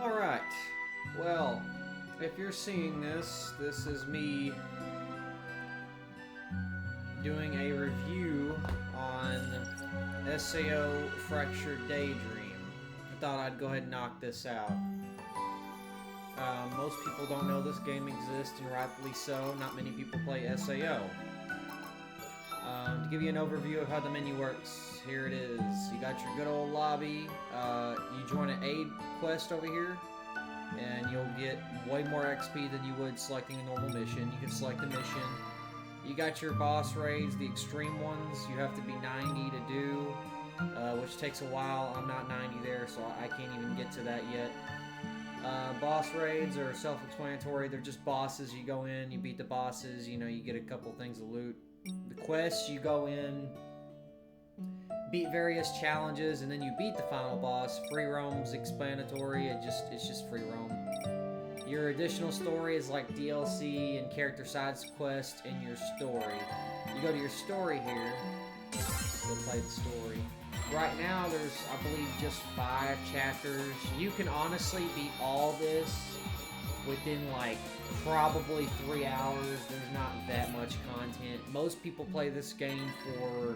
Alright, well, if you're seeing this, this is me doing a review on SAO Fractured Daydream. I thought I'd go ahead and knock this out. Most people don't know this game exists, and rightfully so. Not many people play SAO. To give you an overview of how the menu works, here it is. You got your good old lobby. You join an aid quest over here, and you'll get way more XP than you would selecting a normal mission. You can select a mission. You got your boss raids, the extreme ones. You have to be 90 to do, which takes a while. I'm not 90 there, so I can't even get to that yet. Boss raids are self-explanatory. They're just bosses. You go in, you beat the bosses, you know, you get a couple things of loot. The quests, you go in, beat various challenges, and then you beat the final boss. Free roam's explanatory. It's just free roam. Your additional story is like DLC and character side quest in your story. You go to your story here, you'll play the story. Right now, there's, I believe, just 5 chapters. You can honestly beat all this within, like, probably 3 hours. There's not that much content. Most people play this game for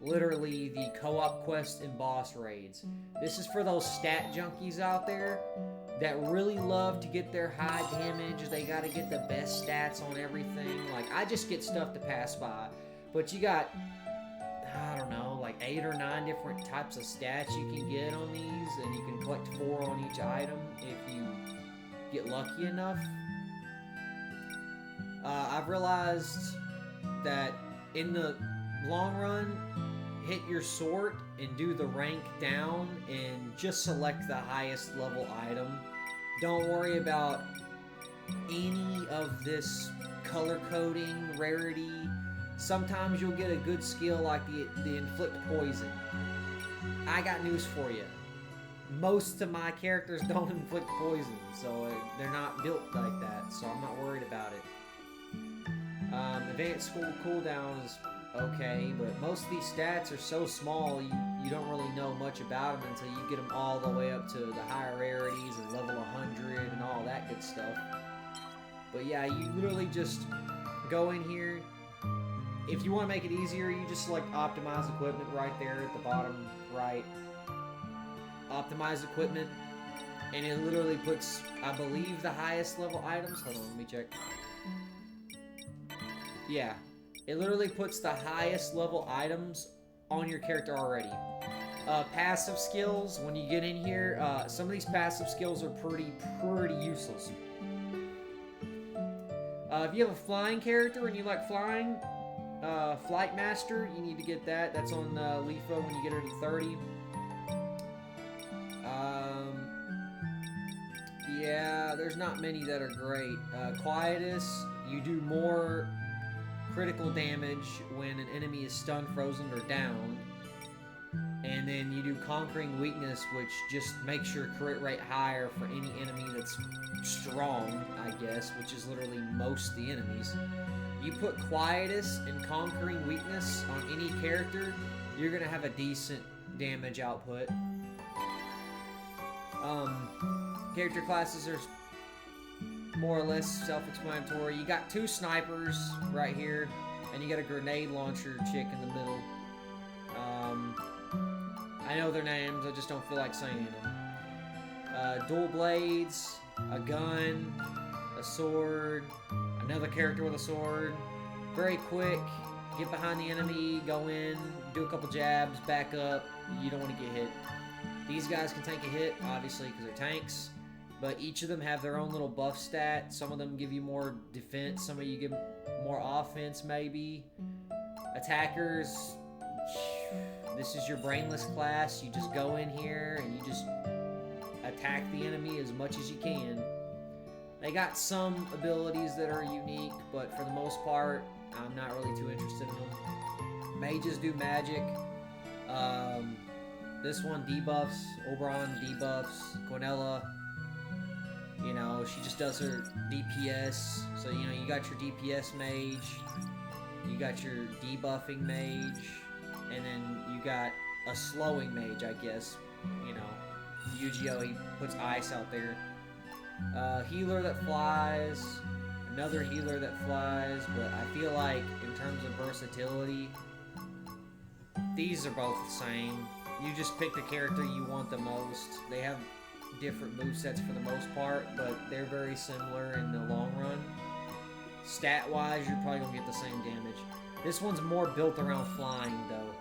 literally the co-op quests and boss raids. This is for those stat junkies out there that really love to get their high damage. They gotta get the best stats on everything. Like, I just get stuff to pass by. But you got, I don't know, like 8 or 9 different types of stats you can get on these, and you can collect 4 on each item if you get lucky enough. I've realized that in the long run, hit your sort and do the rank down and just select the highest level item. Don't worry about any of this color coding, rarity. Sometimes you'll get a good skill like the inflict poison. I got news for you. Most of my characters don't inflict poison, so they're not built like that, so I'm not worried about it. Advanced school cooldown is okay, but most of these stats are so small you don't really know much about them until you get them all the way up to the higher rarities and level 100 and all that good stuff. But yeah, you literally just go in here. If you want to make it easier, you just select optimize equipment right there at the bottom right. Optimize equipment, and it literally puts, I believe, the highest level items. Hold on, let me check. Yeah, it literally puts the highest level items on your character already. Passive skills, when you get in here, some of these passive skills are pretty useless. If you have a flying character and you like flying, Flight Master, you need to get that. That's on LIFO when you get her to 30. Yeah, there's not many that are great. Quietus, you do more critical damage when an enemy is stunned, frozen, or downed. And then you do Conquering Weakness, which just makes your crit rate higher for any enemy that's strong, I guess, which is literally most of the enemies. You put Quietus and Conquering Weakness on any character, you're going to have a decent damage output. Character classes are more or less self-explanatory. You got 2 snipers right here, and you got a grenade launcher chick in the middle. I know their names, I just don't feel like saying them. Dual blades, a gun, a sword, another character with a sword. Very quick, get behind the enemy, go in, do a couple jabs, back up. You don't want to get hit. These guys can take a hit, obviously, because they're tanks. But each of them have their own little buff stat. Some of them give you more defense. Some of you give more offense, maybe. Attackers, this is your brainless class. You just go in here and you just attack the enemy as much as you can. They got some abilities that are unique, but for the most part, I'm not really too interested in them. Mages do magic. This one debuffs. Oberon debuffs. Quinella, you know, she just does her DPS. So, you know, you got your DPS mage, you got your debuffing mage, and then you got a slowing mage, I guess, you know. Yu-Gi-Oh! He puts ice out there. Healer that flies. Another healer that flies. But I feel like in terms of versatility, these are both the same. You just pick the character you want the most. They have different movesets for the most part, but they're very similar in the long run. Stat-wise, you're probably going to get the same damage. This one's more built around flying, though.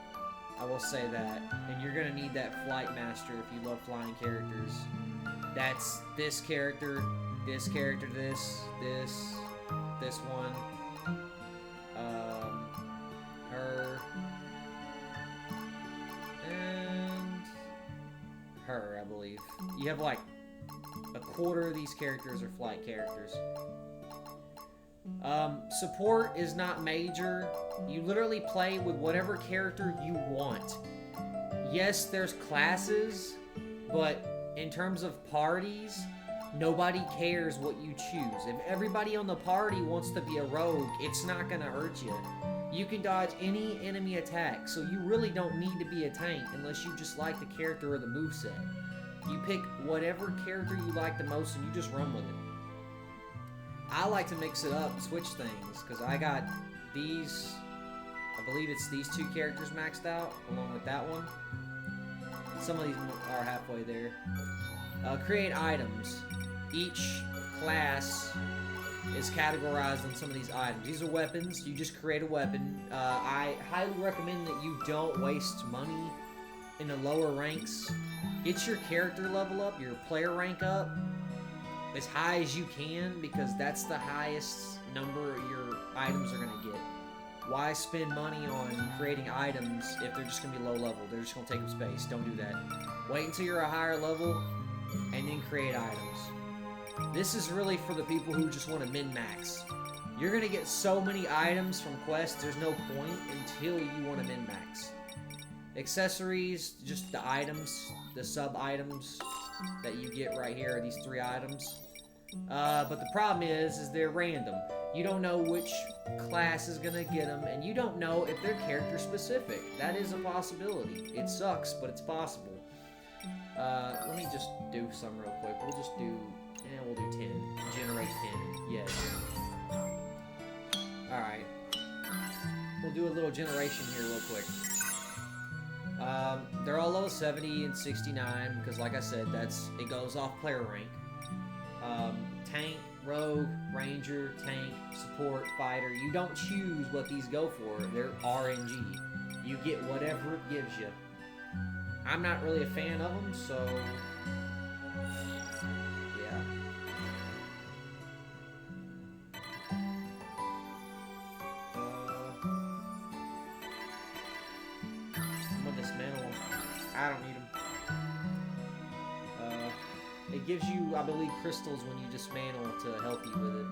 I will say that. And you're going to need that Flight Master if you love flying characters. That's this character, this one, her, and her, I believe. You have like a quarter of these characters are flight characters. Support is not major. You literally play with whatever character you want. Yes, there's classes, but in terms of parties, nobody cares what you choose. If everybody on the party wants to be a rogue, it's not gonna hurt you. You can dodge any enemy attack, so you really don't need to be a tank unless you just like the character or the moveset. You pick whatever character you like the most and you just run with it. I like to mix it up and switch things, because I got these, I believe it's these two characters maxed out, along with that one. Some of these are halfway there. Create items. Each class is categorized on some of these items. These are weapons. You just create a weapon. I highly recommend that you don't waste money in the lower ranks. Get your character level up, your player rank up, as high as you can, because that's the highest number your items are going to get. Why spend money on creating items if they're just going to be low level? They're just going to take up space. Don't do that. Wait until you're a higher level and then create items. This is really for the people who just want to min-max. You're going to get so many items from quests, there's no point until you want to min-max. Accessories, just the items, the sub-items that you get right here are these 3 items. But the problem is they're random. You don't know which class is gonna get them, and you don't know if they're character specific. That is a possibility. It sucks, but it's possible. Let me just do some real quick. We'll just do, we'll do 10. Generate 10. Yes. Alright. We'll do a little generation here real quick. They're all level 70 and 69, because like I said, it goes off player rank. Tank, rogue, ranger, tank, support, fighter. You don't choose what these go for. They're RNG. You get whatever it gives you. I'm not really a fan of them, so yeah. I'm gonna dismantle them. I don't need them. It gives you, I believe, crystals when you dismantle to help you with it.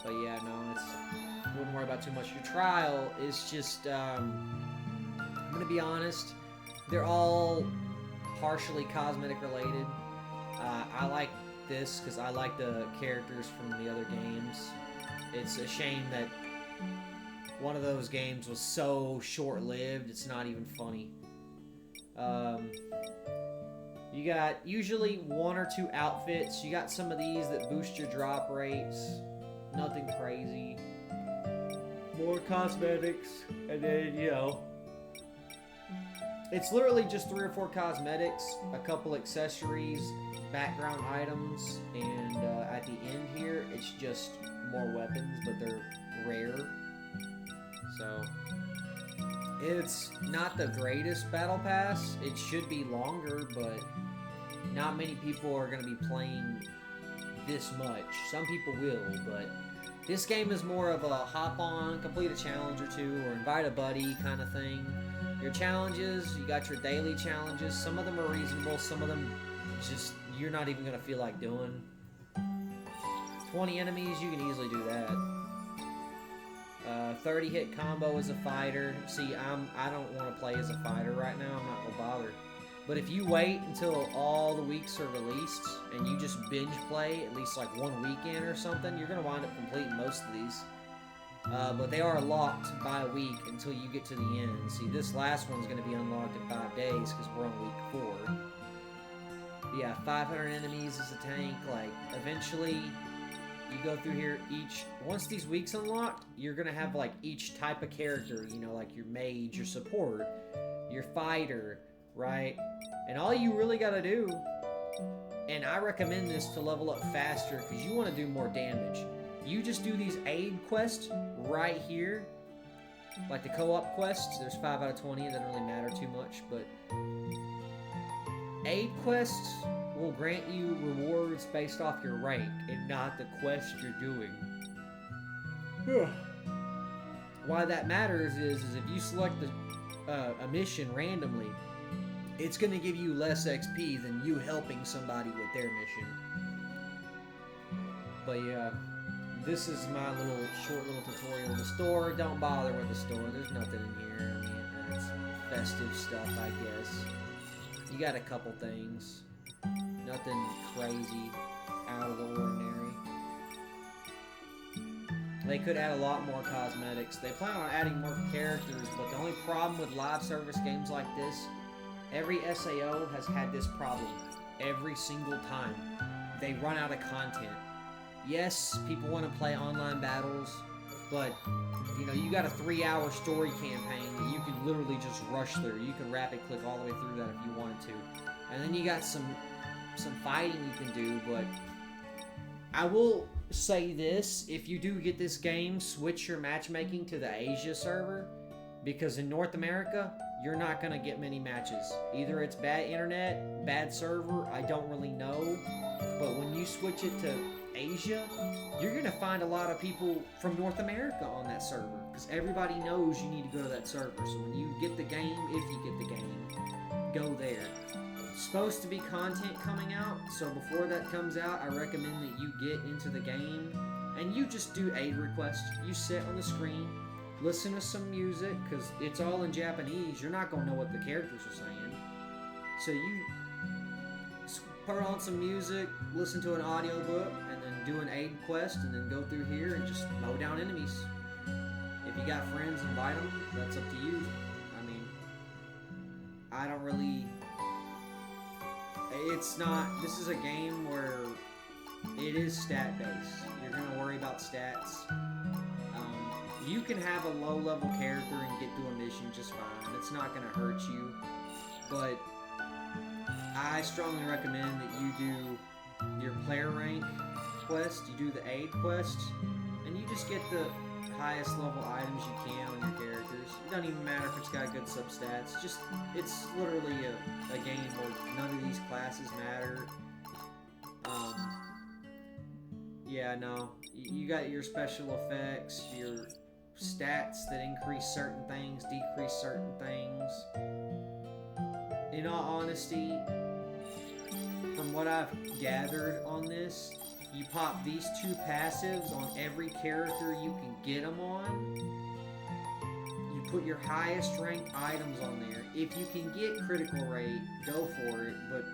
But yeah, no, wouldn't worry about too much. Your trial is just, I'm gonna be honest, they're all partially cosmetic related. I like this because I like the characters from the other games. It's a shame that one of those games was so short-lived, it's not even funny. You got usually 1 or 2 outfits. You got some of these that boost your drop rates. Nothing crazy. More cosmetics. And then, it's literally just 3 or 4 cosmetics, a couple accessories, background items, and at the end here, it's just more weapons, but they're rare. So it's not the greatest battle pass. It should be longer, but not many people are going to be playing this much. Some people will, but this game is more of a hop on, complete a challenge or 2, or invite a buddy kind of thing. Your challenges, you got your daily challenges. Some of them are reasonable, some of them just you're not even going to feel like doing. 20 enemies, you can easily do that. 30 hit combo as a fighter. See, I don't want to play as a fighter right now. I'm not going to bother. But if you wait until all the weeks are released and you just binge play at least like 1 weekend or something, you're going to wind up completing most of these. But they are locked by a week until you get to the end. See, this last one's going to be unlocked in 5 days because we're on week 4. Yeah, 500 enemies as a tank. Like, eventually, you go through here. Once these weeks unlocked, you're gonna have like each type of character. You know, like your mage, your support, your fighter, right? And all you really gotta do, and I recommend this to level up faster because you want to do more damage. You just do these aid quests right here, like the co-op quests. There's 5 out of 20. It doesn't really matter too much, but aid quests will grant you rewards based off your rank and not the quest you're doing. Why that matters is if you select a mission randomly, it's going to give you less XP than you helping somebody with their mission. But yeah, this is my short little tutorial of the store. Don't bother with the store. There's nothing in here. I mean, it's festive stuff, I guess. You got a couple things. Nothing crazy out of the ordinary. They could add a lot more cosmetics. They plan on adding more characters, but the only problem with live service games like this, every SAO has had this problem every single time. They run out of content. Yes, people want to play online battles, but you know, you got a 3-hour story campaign that you can literally just rush through. You can rapid click all the way through that if you wanted to. And then you got some fighting you can do, but I will say this, if you do get this game, switch your matchmaking to the Asia server, because in North America, you're not going to get many matches. Either it's bad internet, bad server, I don't really know, but when you switch it to Asia, you're going to find a lot of people from North America on that server, because everybody knows you need to go to that server. So when you get the game, if you get the game, go there. It's supposed to be content coming out, so before that comes out, I recommend that you get into the game and you just do aid requests. You sit on the screen, listen to some music, because it's all in Japanese. You're not going to know what the characters are saying. So you put on some music, listen to an audiobook, and then do an aid quest, and then go through here and just mow down enemies. If you got friends, invite them. That's up to you. I mean, I don't really... It's not... This is a game where it is stat-based. You're going to worry about stats. You can have a low-level character and get through a mission just fine. It's not going to hurt you. But I strongly recommend that you do your player rank quest, you do the aid quest, and you just get the highest level items you can on your characters. It doesn't even matter if it's got good substats. Just, it's literally a game where none of these classes matter. Yeah, no. You got your special effects, your stats that increase certain things, decrease certain things. In all honesty, from what I've gathered on this, you pop these 2 passives on every character you can get them on. You put your highest ranked items on there. If you can get critical rate, go for it, but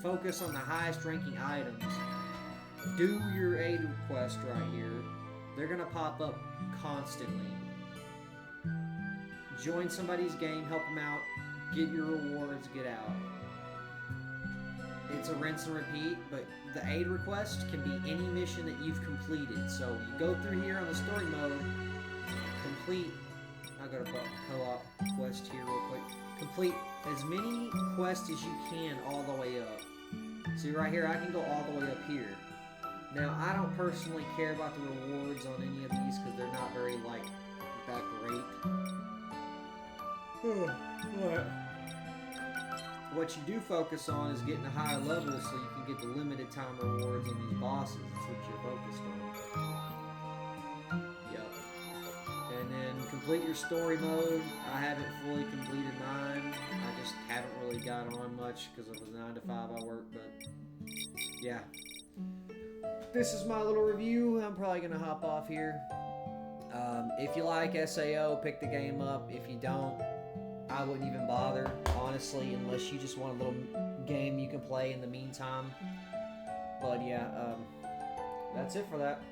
focus on the highest ranking items. Do your aid quest right here. They're gonna pop up constantly. Join somebody's game, help them out, get your rewards, get out. It's a rinse and repeat, but the aid request can be any mission that you've completed. So you go through here on the story mode, complete, I'll go to co-op quest here real quick, complete as many quests as you can all the way up. See right here, I can go all the way up here. Now, I don't personally care about the rewards on any of these because they're not very, like, that great. What you do focus on is getting a higher level so you can get the limited time rewards on these bosses. That's what you're focused on. Yep. And then complete your story mode. I haven't fully completed mine. I just haven't really got on much because of the 9 to 5 I work, but yeah. This is my little review. I'm probably going to hop off here. If you like SAO, pick the game up. If you don't, I wouldn't even bother, honestly, unless you just want a little game you can play in the meantime. But yeah, that's it for that.